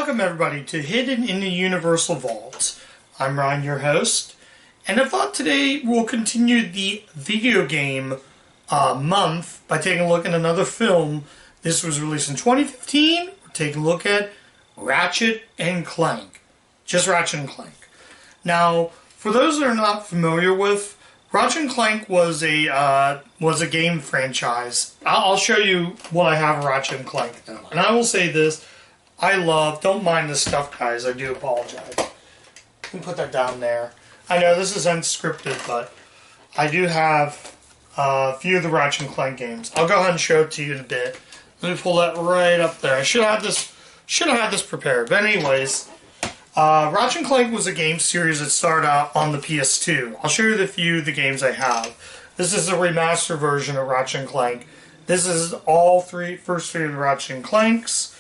Welcome everybody to Hidden in the Universal Vault. I'm Ryan, your host, and I thought today we'll continue the video game month by taking a look at another film. This was released in 2015. We're taking a look at Ratchet and Clank. Just Ratchet and Clank. Now, for those that are not familiar with, Ratchet and Clank was a game franchise. I'll show you what I have of Ratchet and Clank now. And I will say this, don't mind this stuff, guys, I do apologize. Let me put that down there. I know this is unscripted, but I do have a few of the Ratchet and Clank games. I'll go ahead and show it to you in a bit. Let me pull that right up there. I should have had this prepared. But anyways, Ratchet and Clank was a game series that started out on the PS2. I'll show you the few of the games I have. This is a remastered version of Ratchet and Clank. This is first three of the Ratchet and Clanks.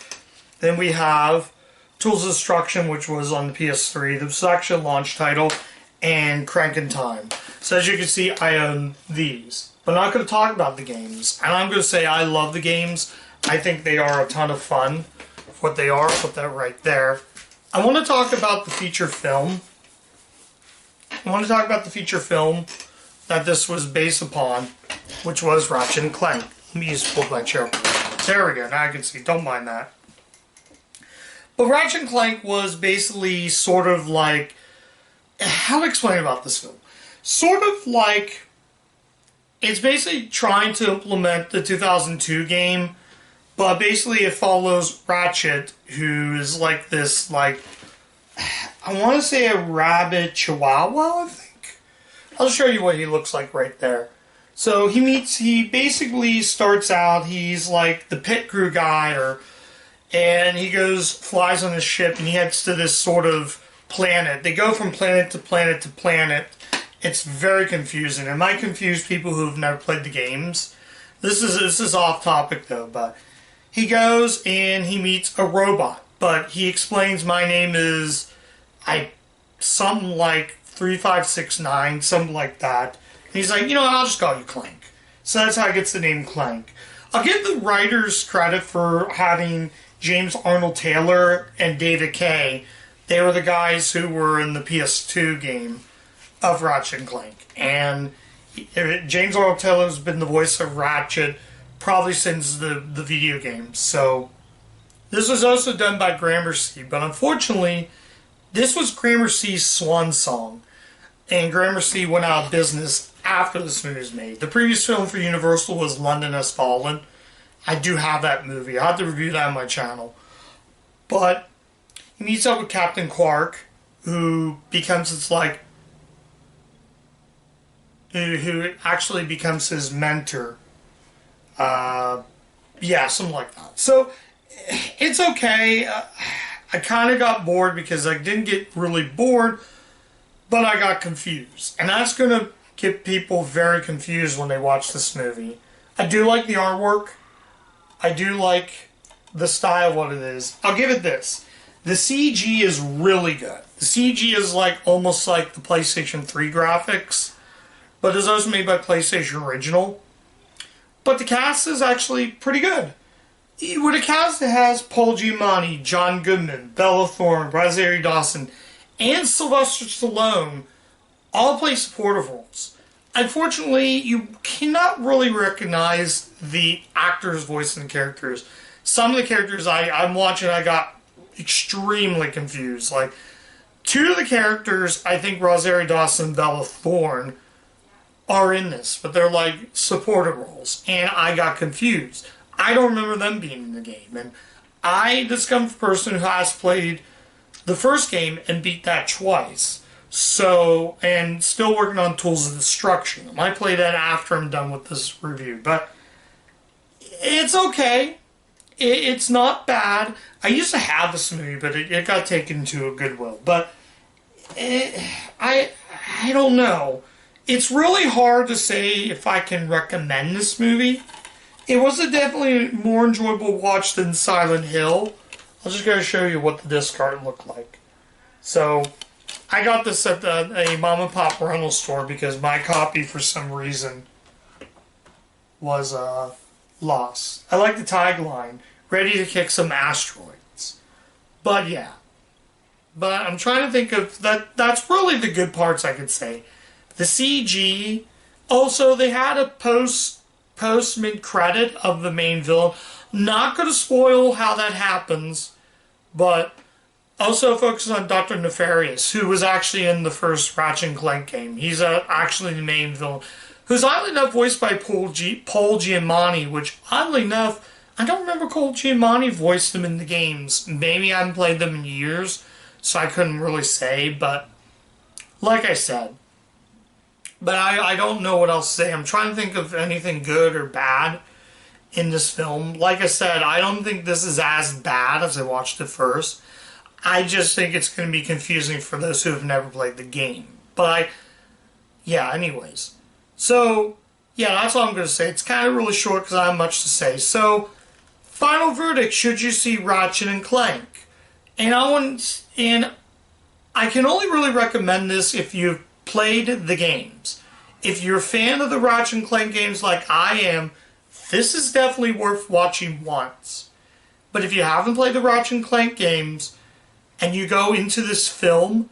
Then we have Tools of Destruction, which was on the PS3. This was actually a launch title, and Crank in Time. So as you can see, I own these. But I'm not going to talk about the games. And I'm going to say I love the games. I think they are a ton of fun. For what they are, put that right there. I want to talk about the feature film. That this was based upon, which was Ratchet and Clank. Let me just pull my chair. There we go. Now I can see. Don't mind that. But Ratchet and Clank was basically sort of like... How to explain about this film? Sort of like... It's basically trying to implement the 2002 game, but basically it follows Ratchet, who is like this, I want to say a rabbit chihuahua, I think. I'll show you what he looks like right there. So he basically starts out, he's like the pit crew guy, and he flies on his ship, and he heads to this sort of planet. They go from planet to planet to planet. It's very confusing. It might confuse people who've never played the games. This is off topic though, but he goes and he meets a robot. But he explains, my name is something like 3569, something like that. And he's like, I'll just call you Clank. So that's how he gets the name Clank. I'll give the writers credit for having James Arnold Taylor and David Kay. They were the guys who were in the PS2 game of Ratchet and Clank. And James Arnold Taylor has been the voice of Ratchet probably since the video game. So this was also done by Gramercy, but unfortunately this was Gramercy's swan song, and Gramercy went out of business after this movie was made. The previous film for Universal was London Has Fallen. I do have that movie. I'll have to review that on my channel. But he meets up with Captain Quark, who who actually becomes his mentor. Yeah, something like that. So, it's okay. I kind of got bored because I didn't get really bored, but I got confused. And that's going to get people very confused when they watch this movie. I do like the artwork. I do like the style of what it is. I'll give it this. The CG is really good. The CG is almost like the PlayStation 3 graphics, but it's also made by PlayStation Original. But the cast is actually pretty good. With a cast that has Paul Giamatti, John Goodman, Bella Thorne, Rosario Dawson, and Sylvester Stallone all play supportive roles. Unfortunately, you cannot really recognize the actors' voice and characters. Some of the characters I'm watching, I got extremely confused. Two of the characters, I think Rosario Dawson and Bella Thorne, are in this, but they're supportive roles, and I got confused. I don't remember them being in the game, and this comes from a person who has played the first game and beat that twice. So, and still working on Tools of Destruction. I might play that after I'm done with this review, but it's okay. It's not bad. I used to have this movie, but it got taken to a Goodwill. But I don't know. It's really hard to say if I can recommend this movie. It was a definitely more enjoyable watch than Silent Hill. I'm just going to show you what the disc art looked like. So, I got this at a mom and pop rental store because my copy, for some reason, was lost. I like the tagline, ready to kick some asteroids. But yeah. But I'm trying to think of that. That's really the good parts I could say. The CG. Also, they had a post-mid credit of the main villain. Not going to spoil how that happens, but also focuses on Dr. Nefarious, who was actually in the first Ratchet and Clank game. He's actually the main villain, who's oddly enough voiced by Paul Giamatti, which oddly enough, I don't remember Paul Giamatti voiced them in the games. Maybe I haven't played them in years, so I couldn't really say, but like I said. But I don't know what else to say. I'm trying to think of anything good or bad in this film. Like I said, I don't think this is as bad as I watched it first. I just think it's going to be confusing for those who have never played the game. But yeah, anyways. So, yeah, that's all I'm going to say. It's kind of really short because I have much to say. So, final verdict, should you see Ratchet and Clank? And I can only really recommend this if you've played the games. If you're a fan of the Ratchet and Clank games like I am, this is definitely worth watching once. But if you haven't played the Ratchet and Clank games, and you go into this film,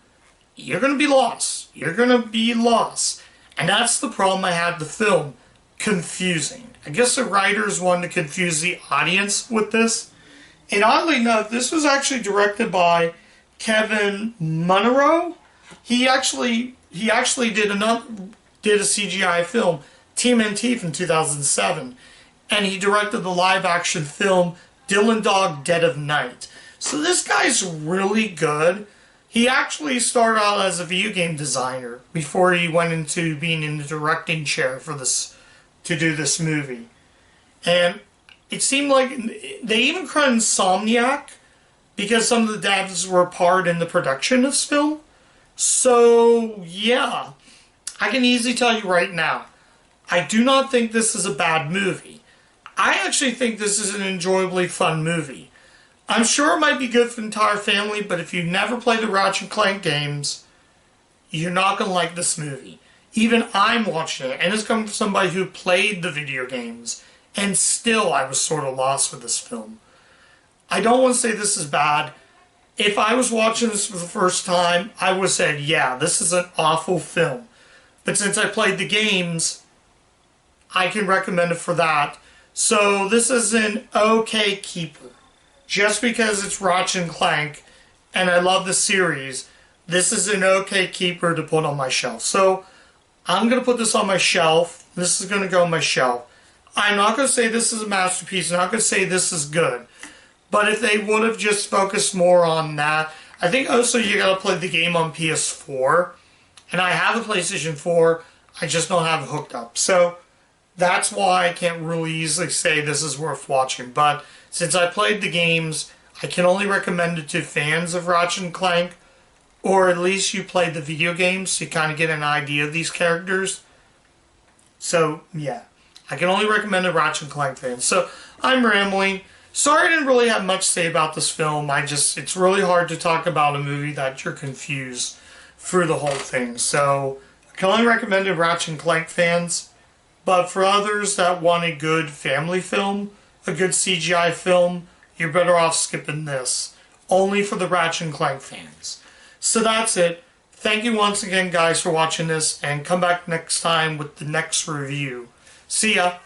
you're going to be lost. You're going to be lost. And that's the problem I had with the film. Confusing. I guess the writers wanted to confuse the audience with this. And oddly enough, this was actually directed by Kevin Munro. He actually did a CGI film, TMNT from 2007. And he directed the live-action film Dylan Dog Dead of Night. So this guy's really good. He actually started out as a video game designer before he went into being in the directing chair for this, to do this movie. And it seemed like they even credited Insomniac because some of the devs were part in the production of this film. So yeah, I can easily tell you right now, I do not think this is a bad movie. I actually think this is an enjoyably fun movie. I'm sure it might be good for the entire family, but if you've never played the Ratchet and Clank games, you're not going to like this movie. Even I'm watching it, and it's coming from somebody who played the video games, and still I was sort of lost with this film. I don't want to say this is bad. If I was watching this for the first time, I would have said, yeah, this is an awful film. But since I played the games, I can recommend it for that. So this is an okay keeper. Just because it's Ratchet and Clank, and I love the series, this is an okay keeper to put on my shelf. So, I'm going to put this on my shelf. This is going to go on my shelf. I'm not going to say this is a masterpiece. I'm not going to say this is good. But if they would have just focused more on that, I think also you got to play the game on PS4. And I have a PlayStation 4. I just don't have it hooked up. So, that's why I can't really easily say this is worth watching. But since I played the games, I can only recommend it to fans of Ratchet and Clank, or at least you played the video games so you kind of get an idea of these characters. So, yeah. I can only recommend it to Ratchet and Clank fans. So, I'm rambling. Sorry I didn't really have much to say about this film. It's really hard to talk about a movie that you're confused through the whole thing. So, I can only recommend it to Ratchet and Clank fans. But for others that want a good family film, a good CGI film, you're better off skipping this. Only for the Ratchet and Clank fans. So that's it. Thank you once again, guys, for watching this, and come back next time with the next review. See ya!